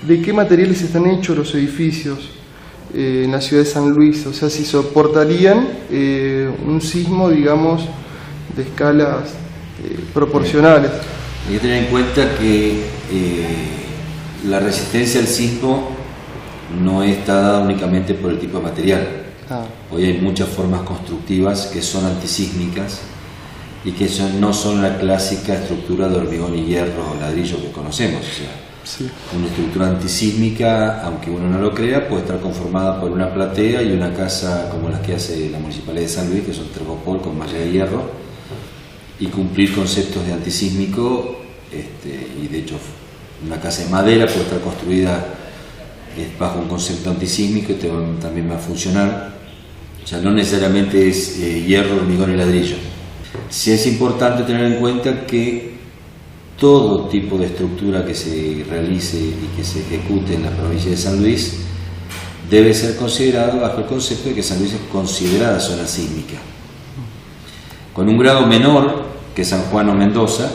¿de qué materiales están hechos los edificios en la ciudad de San Luis? O sea, si soportarían un sismo, digamos, de escalas proporcionales. Hay que tener en cuenta que la resistencia al sismo no está dada únicamente por el tipo de material. Hoy hay muchas formas constructivas que son antisísmicas y que no son la clásica estructura de hormigón y hierro o ladrillo que conocemos. O sea, sí. Una estructura antisísmica, aunque uno no lo crea, puede estar conformada por una platea y una casa como las que hace la Municipalidad de San Luis, que son tergopol con malla de hierro, y cumplir conceptos de antisísmico, y de hecho una casa de madera puede estar construida bajo un concepto antisísmico y también va a funcionar. O sea, no necesariamente es hierro, hormigón y ladrillo. Sí es importante tener en cuenta que todo tipo de estructura que se realice y que se ejecute en la provincia de San Luis debe ser considerado bajo el concepto de que San Luis es considerada zona sísmica, con un grado menor que San Juan o Mendoza,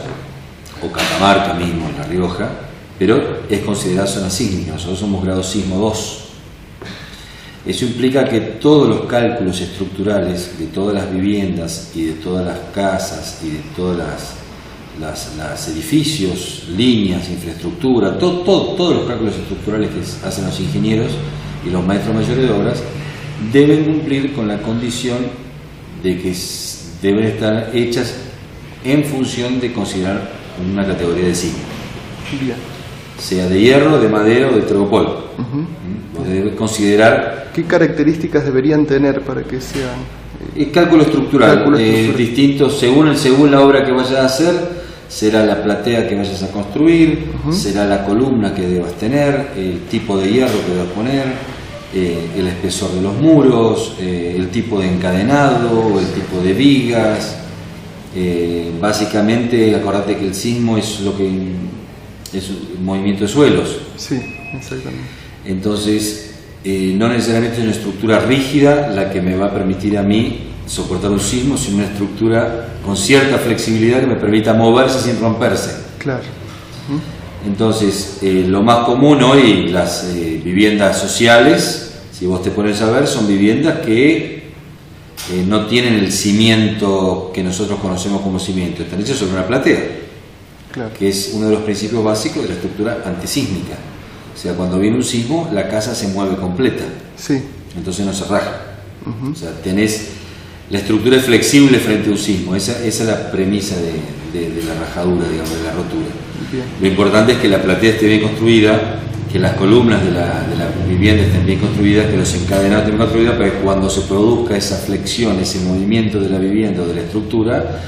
o Catamarca mismo en La Rioja, pero es considerada zona sísmica. Nosotros somos grado sismo 2. Eso implica que todos los cálculos estructurales de todas las viviendas y de todas las casas y de todos los edificios, líneas, infraestructura, todos los cálculos estructurales que hacen los ingenieros y los maestros mayores de obras deben cumplir con la condición de que deben estar hechas en función de considerar una categoría de sismo. Bien. Sea de hierro, de madera o de tergopol. Debe considerar. ¿Qué características deberían tener para que sean? Cálculo estructural. Distintos según la obra que vayas a hacer, será la platea que vayas a construir, será la columna que debas tener, el tipo de hierro que debas poner, el espesor de los muros, el tipo de encadenado, el tipo de vigas. Básicamente, acordate que el sismo es lo que es un movimiento de suelos. Sí, exactamente. Entonces, no necesariamente es una estructura rígida la que me va a permitir a mí soportar un sismo, sino una estructura con cierta flexibilidad que me permita moverse sin romperse. Claro. Entonces, lo más común hoy, las viviendas sociales, si vos te pones a ver, son viviendas que no tienen el cimiento que nosotros conocemos como cimiento, están hechas sobre una platea, claro, que es uno de los principios básicos de la estructura antisísmica. O sea, cuando viene un sismo, la casa se mueve completa, sí, entonces no se raja. O sea, la estructura es flexible frente a un sismo. Esa es la premisa de la rajadura, digamos, de la rotura. bien. Lo importante es que la platea esté bien construida, que las columnas de la vivienda estén bien construidas, que los encadenados estén bien construidos, para que cuando se produzca esa flexión, ese movimiento de la vivienda o de la estructura,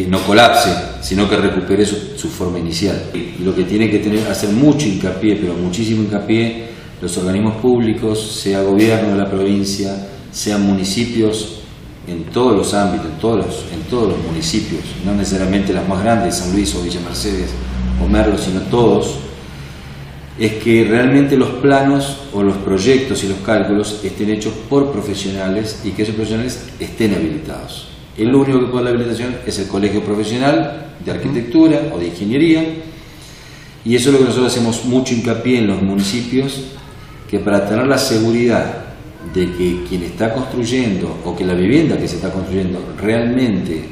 no colapse, sino que recupere su forma inicial. Y lo que tiene que hacer mucho hincapié, pero muchísimo hincapié, los organismos públicos, sea gobierno de la provincia, sean municipios, en todos los ámbitos, en todos los municipios, no necesariamente las más grandes, San Luis o Villa Mercedes o Merlo, sino todos, es que realmente los planos o los proyectos y los cálculos estén hechos por profesionales y que esos profesionales estén habilitados. El único que puede dar la habilitación es el colegio profesional de arquitectura o de ingeniería, y eso es lo que nosotros hacemos mucho hincapié en los municipios, que para tener la seguridad de que quien está construyendo o que la vivienda que se está construyendo realmente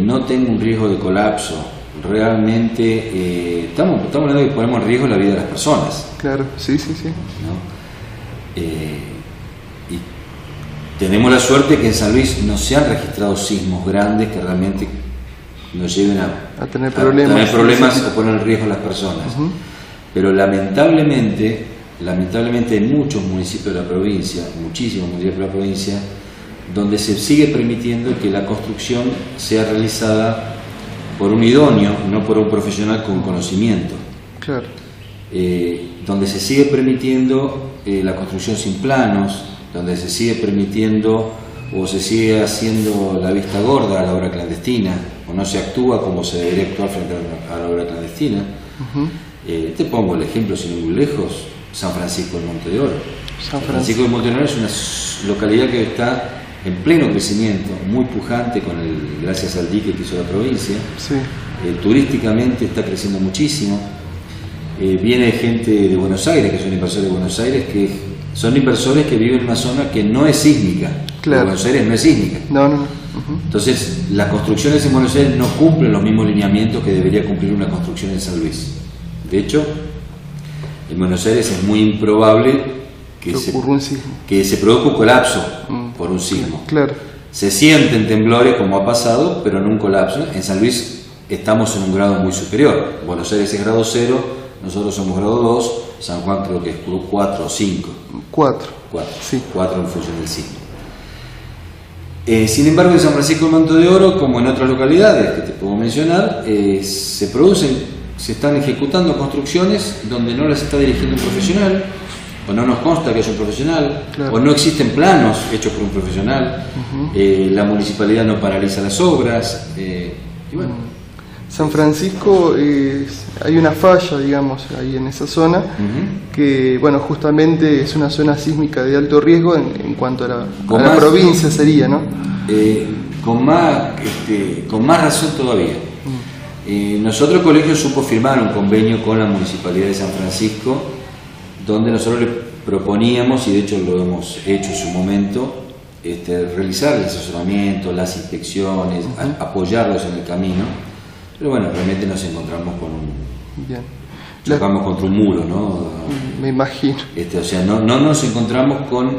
no tenga un riesgo de colapso, realmente estamos hablando de que ponemos en riesgo la vida de las personas. Claro, sí. ¿No? Y tenemos la suerte que en San Luis no se han registrado sismos grandes que realmente nos lleven a tener problemas o poner en riesgo a las personas. Pero lamentablemente hay muchos municipios de la provincia, muchísimos municipios de la provincia, donde se sigue permitiendo que la construcción sea realizada por un idóneo, no por un profesional con conocimiento. Claro. Donde se sigue permitiendo la construcción sin planos, donde se sigue permitiendo o se sigue haciendo la vista gorda a la obra clandestina, o no se actúa como se debería actuar frente a la obra clandestina. Te pongo el ejemplo, sin ir muy lejos, San Francisco del Monte de Oro. San Francisco del Monte de Oro es una localidad que está en pleno crecimiento, muy pujante gracias al dique que hizo la provincia. Sí. Turísticamente está creciendo muchísimo, viene gente de Buenos Aires, que son inversores de Buenos Aires, que son inversores que viven en una zona que no es sísmica. Claro. Buenos Aires no es sísmica. No. Entonces, las construcciones en Buenos Aires no cumplen los mismos lineamientos que debería cumplir una construcción en San Luis. De hecho, en Buenos Aires es muy improbable que se produzca un colapso por un sismo. Claro. Se sienten temblores como ha pasado, pero no un colapso. En San Luis estamos en un grado muy superior. Buenos Aires es grado 0, nosotros somos grado 2, San Juan creo que es 4 o 5. 4. 4, sí. 4 en función del sismo. Sin embargo, en San Francisco del Manto de Oro, como en otras localidades que te puedo mencionar, se están ejecutando construcciones donde no las está dirigiendo un profesional, o no nos consta que haya un profesional, claro. O no existen planos hechos por un profesional, la municipalidad no paraliza las obras, y bueno. San Francisco, hay una falla, digamos, ahí en esa zona, que, bueno, justamente es una zona sísmica de alto riesgo en cuanto a la provincia sería, ¿no? Con más razón todavía. Nosotros, el colegio, supo firmar un convenio con la Municipalidad de San Francisco, donde nosotros le proponíamos, y de hecho lo hemos hecho en su momento, realizar el asesoramiento, las inspecciones, apoyarlos en el camino. Pero bueno, realmente nos encontramos con chocamos contra un muro, ¿no? Me imagino. O sea, no nos encontramos con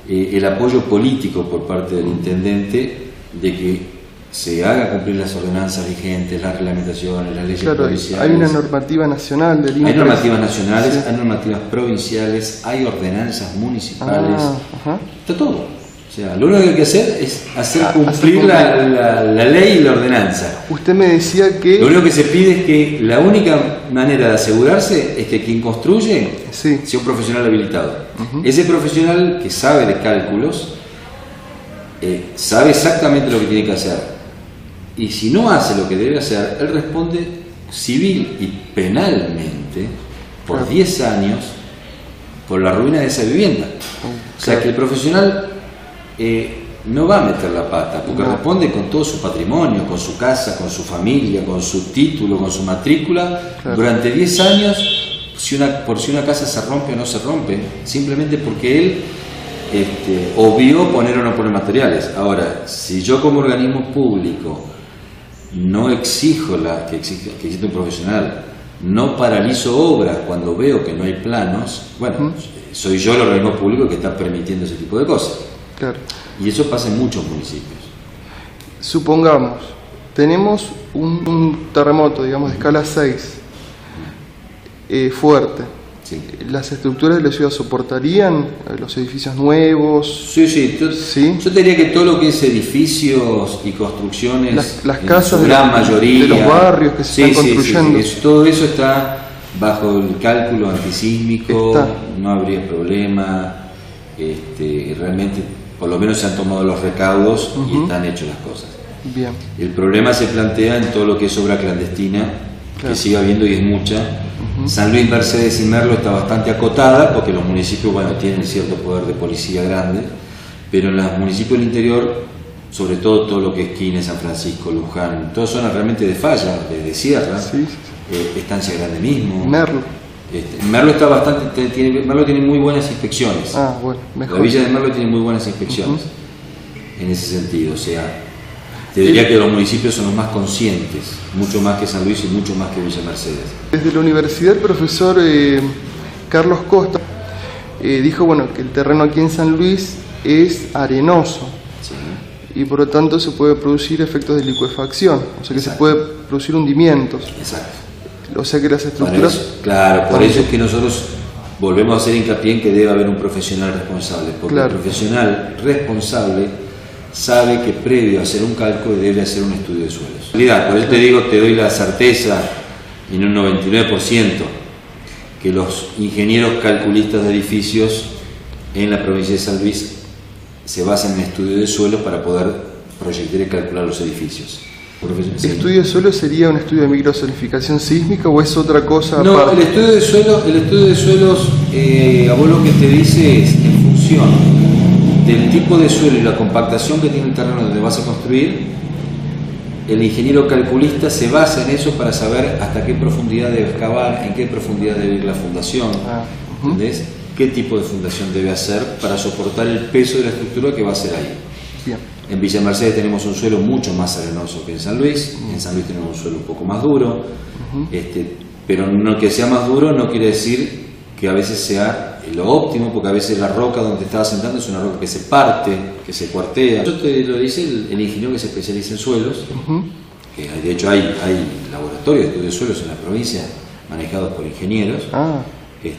el apoyo político por parte del intendente de que se haga cumplir las ordenanzas vigentes, las reglamentaciones, las leyes provinciales. Hay una normativa nacional del INPRES. Hay normativas nacionales, hay normativas provinciales, hay ordenanzas municipales, está todo. O sea, lo único que hay que hacer es hacer cumplir la ley y la ordenanza. Usted me decía que... Lo único que se pide es que la única manera de asegurarse es que quien construye sea un profesional habilitado. Ese profesional que sabe de cálculos, sabe exactamente lo que tiene que hacer. Y si no hace lo que debe hacer, él responde civil y penalmente por 10 años por la ruina de esa vivienda. O sea que el profesional... no va a meter la pata, porque responde con todo su patrimonio, con su casa, con su familia, con su título, con su matrícula, durante 10 años, por si una casa se rompe o no se rompe, simplemente porque él obvió poner o no poner materiales. Ahora, si yo como organismo público no exijo que exista un profesional, no paralizo obras cuando veo que no hay planos, bueno, soy yo el organismo público que está permitiendo ese tipo de cosas. Claro. Y eso pasa en muchos municipios. Supongamos, tenemos un terremoto, digamos, de escala 6, fuerte. Sí. ¿Las estructuras de la ciudad soportarían los edificios nuevos? Sí. Yo te diría que todo lo que es edificios y construcciones, las casas en su gran mayoría, de los barrios que se están construyendo. Todo eso está bajo el cálculo antisísmico, no habría problema. Realmente, por lo menos se han tomado los recaudos y están hechas las cosas. Bien. El problema se plantea en todo lo que es obra clandestina, que sigue habiendo y es mucha. San Luis, Mercedes y Merlo está bastante acotada porque los municipios, bueno, tienen cierto poder de policía grande, pero en los municipios del interior, sobre todo lo que es Quines, San Francisco, Luján, todas zonas realmente de falla, de sierra, Estancia Grande mismo. Merlo. Merlo está Merlo tiene muy buenas inspecciones. Bueno, mejor. La villa de Merlo tiene muy buenas inspecciones en ese sentido. O sea, te diría que los municipios son los más conscientes, mucho más que San Luis y mucho más que Villa Mercedes. Desde la universidad, el profesor Carlos Costa dijo, bueno, que el terreno aquí en San Luis es arenoso y por lo tanto se puede producir efectos de licuefacción, o sea que se puede producir hundimientos. Exacto. O sea que las estructuras... Por eso es que nosotros volvemos a hacer hincapié en que debe haber un profesional responsable, porque el profesional responsable sabe que previo a hacer un cálculo debe hacer un estudio de suelos. Por eso te digo, te doy la certeza en un 99% que los ingenieros calculistas de edificios en la provincia de San Luis se basan en estudio de suelos para poder proyectar y calcular los edificios. ¿El estudio de suelo sería un estudio de microzonificación sísmica o es otra cosa aparte? No, el estudio de suelos a vos lo que te dice es en función del tipo de suelo y la compactación que tiene el terreno donde vas a construir, el ingeniero calculista se basa en eso para saber hasta qué profundidad debe excavar, en qué profundidad debe ir la fundación, ¿entendés? Qué tipo de fundación debe hacer para soportar el peso de la estructura que va a hacer ahí. Bien. En Villa Mercedes tenemos un suelo mucho más arenoso que en San Luis. En San Luis tenemos un suelo un poco más duro, pero no que sea más duro no quiere decir que a veces sea lo óptimo, porque a veces la roca donde te estabas sentando es una roca que se parte, que se cuartea. Eso te lo dice el ingeniero que se especializa en suelos. Que de hecho hay laboratorios de estudio de suelos en la provincia manejados por ingenieros que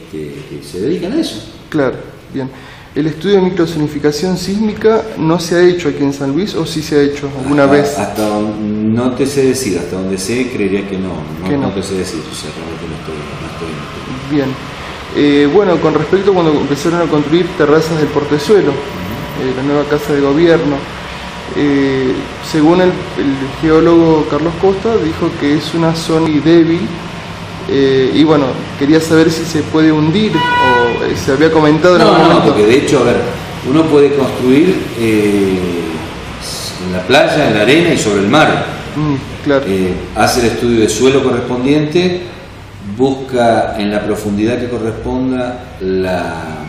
se dedican a eso. Claro, bien. ¿El estudio de microzonificación sísmica no se ha hecho aquí en San Luis o sí se ha hecho alguna vez? Hasta no te sé decir, hasta donde sé creería que no te sé decir, o sea, realmente no estoy. Bien. Bueno, con respecto a cuando empezaron a construir terrazas del portezuelo, la nueva casa de gobierno, según el geólogo Carlos Costa, dijo que es una zona débil. Y bueno, quería saber si se puede hundir o se había comentado en algún momento. No, porque de hecho, a ver, uno puede construir en la playa, en la arena y sobre el mar. Claro. Hace el estudio de suelo correspondiente, busca en la profundidad que corresponda la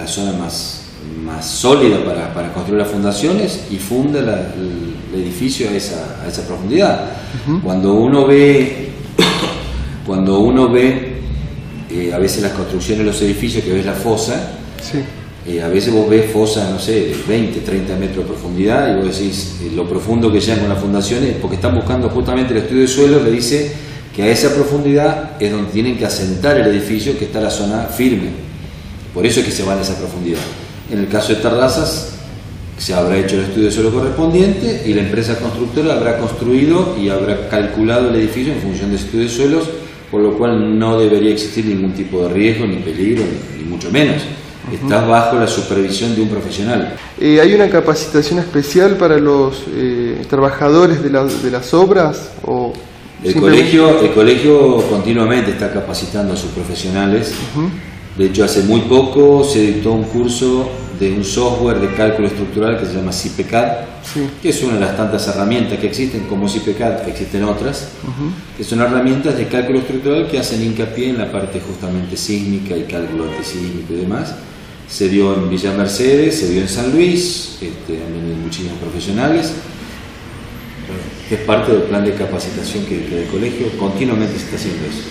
zona más sólida para construir las fundaciones y funda el edificio a esa profundidad. Cuando uno ve a veces las construcciones de los edificios, que ves la fosa, a veces vos ves fosas, no sé, de 20, 30 metros de profundidad, y vos decís, lo profundo que llegan con las fundaciones, porque están buscando justamente el estudio de suelo, le dice que a esa profundidad es donde tienen que asentar el edificio, que está la zona firme. Por eso es que se van a esa profundidad. En el caso de terrazas, se habrá hecho el estudio de suelo correspondiente y la empresa constructora habrá construido y habrá calculado el edificio en función de estudio de suelos, por lo cual no debería existir ningún tipo de riesgo, ni peligro, ni mucho menos. Estás bajo la supervisión de un profesional. ¿Hay una capacitación especial para los trabajadores de las obras? ¿O el colegio continuamente está capacitando a sus profesionales. De hecho, hace muy poco se dictó un curso de un software de cálculo estructural que se llama CIPECAD, que es una de las tantas herramientas que existen. Como CIPECAD existen otras, que son herramientas de cálculo estructural que hacen hincapié en la parte justamente sísmica y cálculo antisísmico y demás. Se dio en Villa Mercedes, se dio en San Luis, también hay muchísimos profesionales. Es parte del plan de capacitación que el colegio continuamente se está haciendo eso.